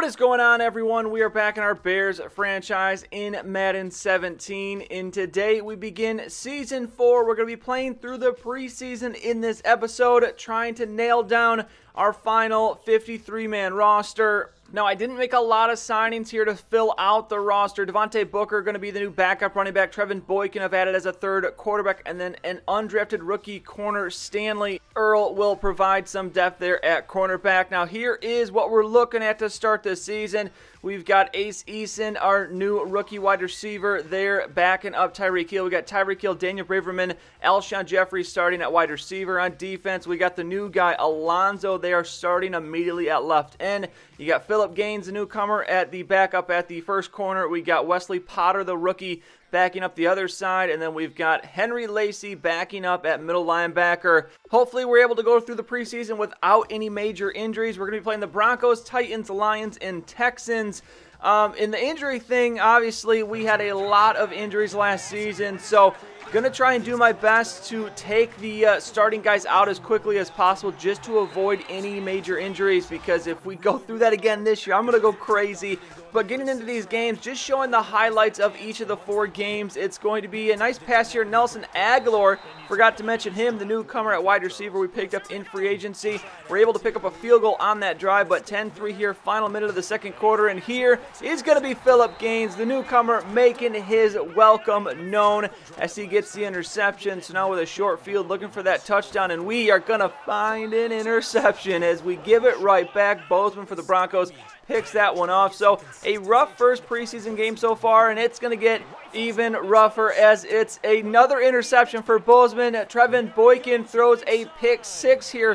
is going on, everyone? We are back in our Bears franchise in Madden 17, and today we begin Season 4. We're going to be playing through the preseason in this episode, trying to nail down our final 53-man roster. Now, I didn't make a lot of signings here to fill out the roster. Devontae Booker going to be the new backup running back. Trevin Boykin I've added as a third quarterback. And then an undrafted rookie corner, Stanley Earl, will provide some depth there at cornerback. Now, here is what we're looking at to start the season. We've got Ace Eason, our new rookie wide receiver there, backing up Tyreek Hill. We got Tyreek Hill, Daniel Braverman, Alshon Jeffrey starting at wide receiver. On defense, we got the new guy, Alonzo. They are starting immediately at left end. You got Philip Gaines, the newcomer, at the backup at the first corner. We got Wesley Potter, the rookie, backing up the other side, and then we've got Henry Lacy backing up at middle linebacker. Hopefully we're able to go through the preseason without any major injuries. We're going to be playing the Broncos, Titans, Lions, and Texans. In the injury thing, obviously we had a lot of injuries last season, so going to try and do my best to take the starting guys out as quickly as possible just to avoid any major injuries, because if we go through that again this year, I'm going to go crazy. But getting into these games, just showing the highlights of each of the 4 games, it's going to be a nice pass here. Nelson Aguilar, forgot to mention him, the newcomer at wide receiver we picked up in free agency. We're able to pick up a field goal on that drive, but 10-3 here, final minute of the second quarter. And here is going to be Philip Gaines, the newcomer, making his welcome known as he gets the interception. So now with a short field, looking for that touchdown, and we are going to find an interception as we give it right back. Bozeman for the Broncos picks that one off. So a rough first preseason game so far, and it's going to get even rougher as it's another interception for Bozeman. Trevin Boykin throws a pick 6 here,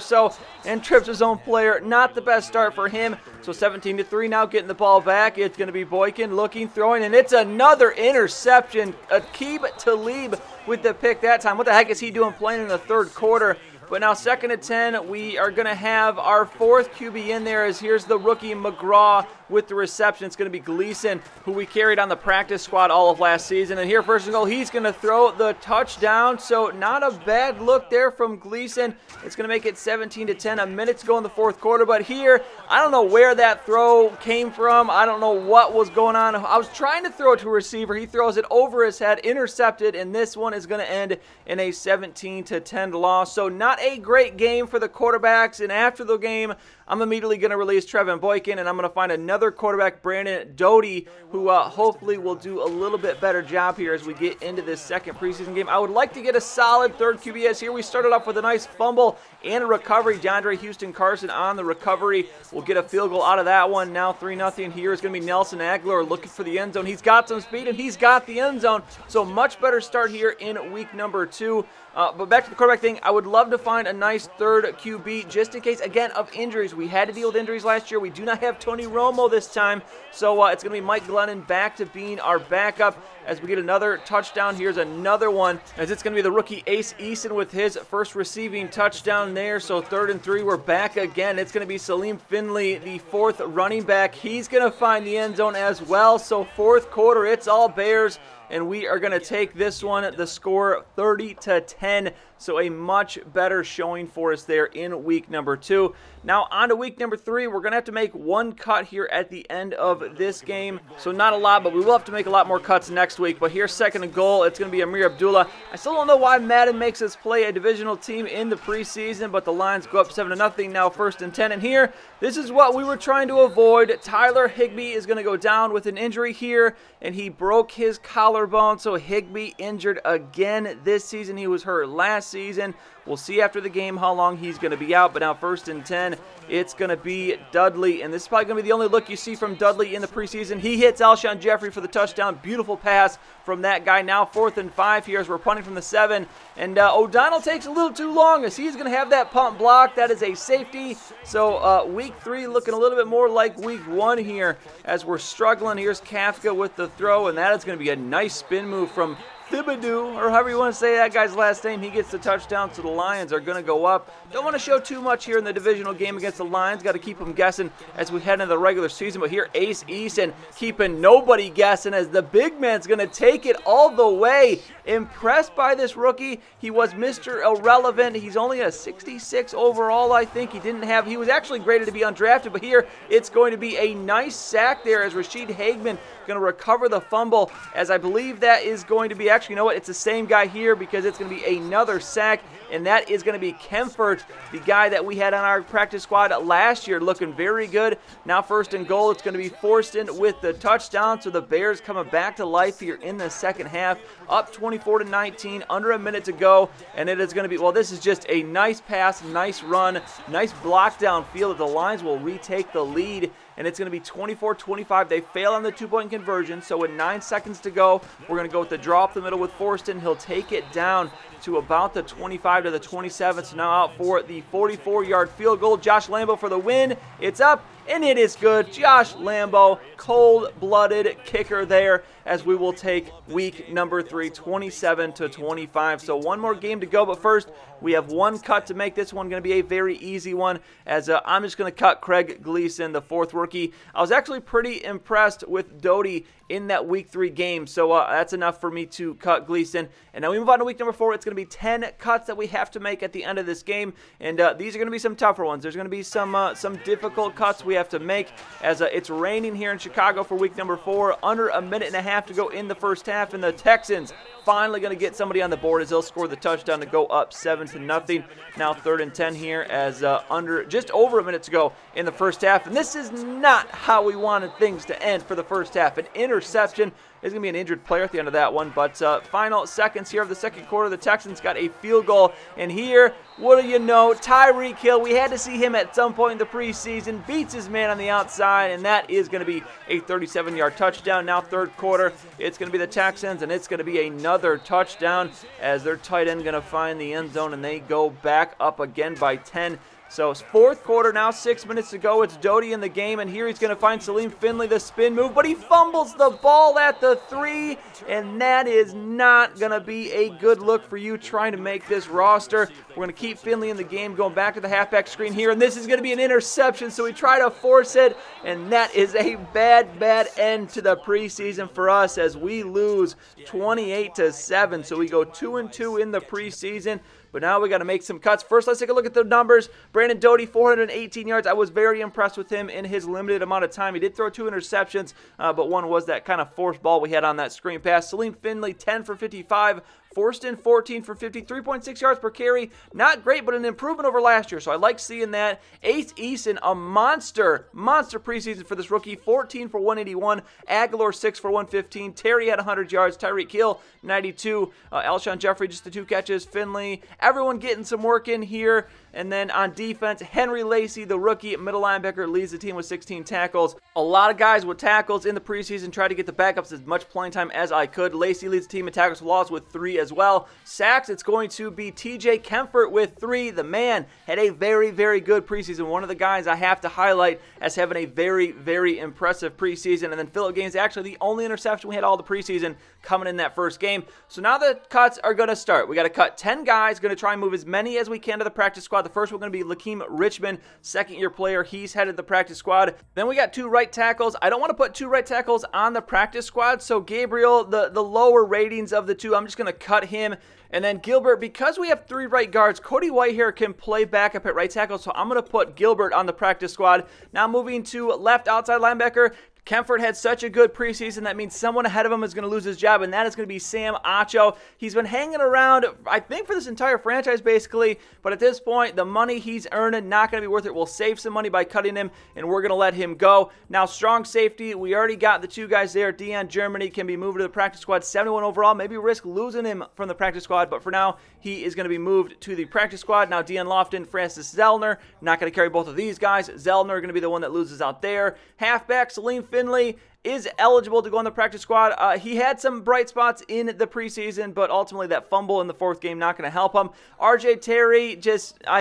and trips his own player. Not the best start for him. So 17-3 now, getting the ball back. It's going to be Boykin looking, throwing, and it's another interception. Aqib Talib with the pick that time. What the heck is he doing playing in the third quarter? But now 2nd and 10, we are going to have our 4th QB in there, as here's the rookie McGraw with the reception. It's going to be Gleason, who we carried on the practice squad all of last season. And here, first and goal, he's going to throw the touchdown. So not a bad look there from Gleason. It's going to make it 17-10, a minute to go in the 4th quarter. But here, I don't know where that throw came from. I don't know what was going on. I was trying to throw it to a receiver. He throws it over his head, intercepted, and this one is going to end in a 17-10 loss. So not a great game for the quarterbacks, and after the game, I'm immediately going to release Trevin Boykin, and I'm going to find another quarterback, Brandon Doty, who hopefully will do a little bit better job here as we get into this second preseason game. I would like to get a solid third QB, as here we started off with a nice fumble and a recovery. DeAndre Houston Carson on the recovery. We'll get a field goal out of that one. Now 3-0 here is going to be Nelson Aguilar looking for the end zone. He's got some speed, and he's got the end zone, so much better start here in week number 2. But back to the quarterback thing, I would love to find a nice third QB just in case, again, of injuries. We had to deal with injuries last year. We do not have Tony Romo this time, so it's going to be Mike Glennon back to being our backup as we get another touchdown. Here's another one, as it's going to be the rookie Ace Eason with his first receiving touchdown there. So 3rd and 3, we're back again. It's going to be Salim Finley, the 4th running back. He's going to find the end zone as well. So 4th quarter, it's all Bears, and we are going to take this one, the score 30-10. So a much better showing for us there in week number 2. Now on to week number 3. We're going to have to make one cut here at the end of this game. So not a lot, but we will have to make a lot more cuts next week. But here's 2nd and goal. It's going to be Amir Abdullah. I still don't know why Madden makes us play a divisional team in the preseason, but the Lions go up 7-0 now, 1st and 10. And here, this is what we were trying to avoid. Tyler Higbee is going to go down with an injury here, and he broke his collarbone. So Higbee injured again this season. He was hurt last season. We'll see after the game how long he's going to be out, but now 1st and 10, it's going to be Dudley, and this is probably going to be the only look you see from Dudley in the preseason. He hits Alshon Jeffrey for the touchdown. Beautiful pass from that guy. Now 4th and 5 here as we're punting from the 7, and O'Donnell takes a little too long as he's going to have that punt blocked. That is a safety. So week 3 looking a little bit more like week 1 here as we're struggling. Here's Kafka with the throw, and that is going to be a nice spin move from Thibodeau, or however you want to say that guy's last name, he gets the touchdown, so the Lions are going to go up. Don't want to show too much here in the divisional game against the Lions. Got to keep them guessing as we head into the regular season. But here, Ace Easton keeping nobody guessing as the big man's going to take it all the way. Impressed by this rookie. He was Mr. Irrelevant. He's only a 66 overall, I think. He was actually graded to be undrafted, but here it's going to be a nice sack there as Rashid Hageman going to recover the fumble, as I believe that is going to be, actually, you know what, it's the same guy here because it's going to be another sack, and that is going to be Kemfert, the guy that we had on our practice squad last year, looking very good. Now first and goal, it's going to be Forston with the touchdown, so the Bears coming back to life here in the second half, up 24-19, under a minute to go, and it is going to be, well, this is just a nice pass, nice run, nice block downfield that the Lions will retake the lead, and it's going to be 24-25. They fail on the two-point conversion, so with 9 seconds to go, we're going to go with the draw up the middle with Forston. He'll take it down to about the 25 to the 27. So now out for the 44-yard field goal. Josh Lambo for the win. It's up, and it is good. Josh Lambo, cold-blooded kicker there, as we will take week number 3, 27-25. So one more game to go, but first we have one cut to make. This one going to be a very easy one, as I'm just going to cut Craig Gleason, the 4th rookie. I was actually pretty impressed with Doty in that week 3 game, so that's enough for me to cut Gleason. And now we move on to week number 4. It's going to be 10 cuts that we have to make at the end of this game, and these are going to be some tougher ones. There's going to be some difficult cuts we have to make, as it's raining here in Chicago for week number 4. Under a minute and a half to go in the first half, and the Texans finally going to get somebody on the board as they'll score the touchdown to go up 7-0. Now 3rd and 10 here, as under just over a minute to go in the first half, and this is not how we wanted things to end for the first half. An interception. There's going to be an injured player at the end of that one, but final seconds here of the second quarter, the Texans got a field goal, and here, what do you know, Tyreek Hill, we had to see him at some point in the preseason, beats his man on the outside, and that is going to be a 37-yard touchdown. Now 3rd quarter, it's going to be the Texans, and it's going to be another touchdown, as their tight end going to find the end zone, and they go back up again by 10. So it's 4th quarter now, 6 minutes to go. It's Doty in the game, and here he's going to find Salim Finley, the spin move, but he fumbles the ball at the 3, and that is not going to be a good look for you trying to make this roster. We're going to keep Finley in the game, going back to the halfback screen here, and this is going to be an interception, so we try to force it, and that is a bad, bad end to the preseason for us as we lose 28-7, so we go 2-2 in the preseason. But now we got to make some cuts. First, let's take a look at the numbers. Brandon Doty, 418 yards. I was very impressed with him in his limited amount of time. He did throw 2 interceptions, but one was that kind of forced ball we had on that screen pass. Salim Finley, 10 for 55. Forston, 14 for 50, 3.6 yards per carry. Not great, but an improvement over last year, so I like seeing that. Ace Easton, a monster preseason for this rookie, 14 for 181. Aguilar, 6 for 115. Terry had 100 yards. Tyreek Hill, 92. Alshon Jeffrey, just the 2 catches. Finley, everyone getting some work in here. And then on defense, Henry Lacy, the rookie middle linebacker, leads the team with 16 tackles. A lot of guys with tackles in the preseason. Tried to get the backups as much playing time as I could. Lacy leads the team in tackles for loss with 3 as well. Sacks, it's going to be TJ Kemfert with 3. The man had a very, very good preseason. One of the guys I have to highlight as having a very, very impressive preseason. And then Phillip Gaines, actually the only interception we had all the preseason, coming in that first game. So now the cuts are going to start. We got to cut 10 guys. Going to try and move as many as we can to the practice squad. The first one going to be Lakeem Richmond, 2nd-year player. He's headed the practice squad. Then we got 2 right tackles. I don't want to put 2 right tackles on the practice squad, so Gabriel, the lower ratings of the 2, I'm just going to cut him. And then Gilbert, because we have 3 right guards, Cody Whitehair can play backup at right tackle, so I'm going to put Gilbert on the practice squad. Now moving to left outside linebacker, Kemfert had such a good preseason. That means someone ahead of him is going to lose his job, and that is going to be Sam Acho. He's been hanging around, I think, for this entire franchise, basically. But at this point, the money he's earning, not going to be worth it. We'll save some money by cutting him, and we're going to let him go. Now, strong safety. We already got the 2 guys there. Deion Germany can be moved to the practice squad, 71 overall. Maybe risk losing him from the practice squad, but for now, he is going to be moved to the practice squad. Now, Deion Lofton, Francis Zellner. Not going to carry both of these guys. Zellner going to be the one that loses out there. Halfback, Salim Finley. is eligible to go on the practice squad. He had some bright spots in the preseason, but ultimately that fumble in the 4th game not going to help him. RJ Terry,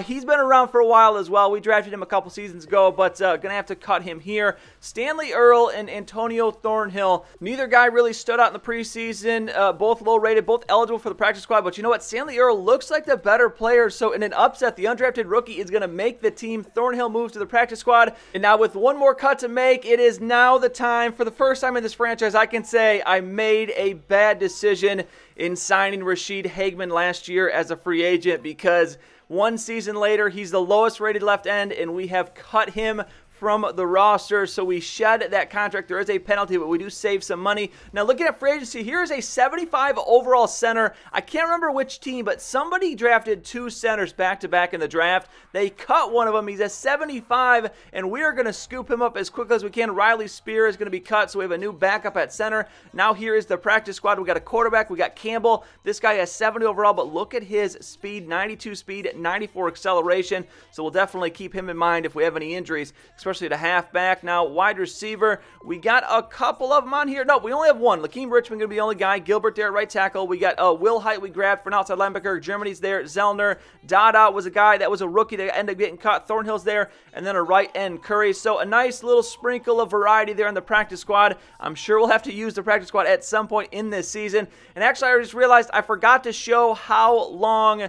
he's been around for a while as well. We drafted him a couple seasons ago, but going to have to cut him here. Stanley Earl and Antonio Thornhill, neither guy really stood out in the preseason. Both low rated, both eligible for the practice squad, but you know what? Stanley Earl looks like the better player, so in an upset, the undrafted rookie is going to make the team. Thornhill moves to the practice squad, and now with one more cut to make, it is now the time. For the first time in this franchise, I can say I made a bad decision in signing Rashid Hageman last year as a free agent, because one season later, he's the lowest rated left end, and we have cut him from the roster, so we shed that contract. There is a penalty, but we do save some money. Now, looking at free agency, here is a 75 overall center. I can't remember which team, but somebody drafted 2 centers back-to-back in the draft. They cut one of them. He's a 75, and we are going to scoop him up as quickly as we can. Riley Spear is going to be cut, so we have a new backup at center. Now, here is the practice squad. We got a quarterback. We got Campbell. This guy has 70 overall, but look at his speed, 92 speed, 94 acceleration, so we'll definitely keep him in mind if we have any injuries, especially to halfback. Now, wide receiver, we got a couple of them on here. No, we only have one. Lakeem Richmond going to be the only guy. Gilbert there at right tackle. We got Will Height we grabbed for an outside linebacker. Germany's there. Zellner. Dada was a guy that was a rookie that ended up getting cut. Thornhill's there. And then a right end, Curry. So a nice little sprinkle of variety there in the practice squad. I'm sure we'll have to use the practice squad at some point in this season. And actually, I just realized I forgot to show how long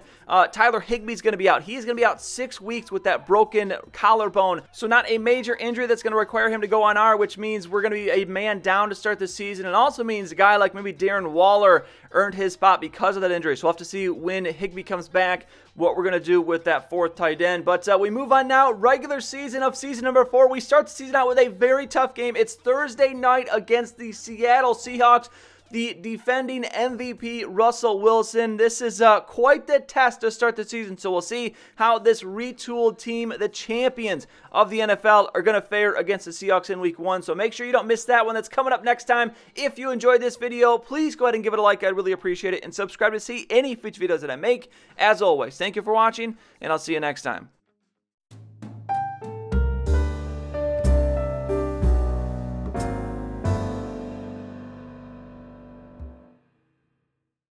Tyler Higbee's going to be out. He's going to be out 6 weeks with that broken collarbone. So not a major injury that's going to require him to go on IR, which means we're going to be a man down to start the season. And also means a guy like maybe Darren Waller earned his spot because of that injury. So we'll have to see when Higbee comes back what we're going to do with that 4th tight end. But we move on now. Regular season of season number 4. We start the season out with a very tough game. It's Thursday night against the Seattle Seahawks. The defending MVP, Russell Wilson. This is quite the test to start the season, so we'll see how this retooled team, the champions of the NFL, are going to fare against the Seahawks in Week 1. So make sure you don't miss that one. That's coming up next time. If you enjoyed this video, please go ahead and give it a like. I'd really appreciate it. And subscribe to see any future videos that I make. As always, thank you for watching, and I'll see you next time.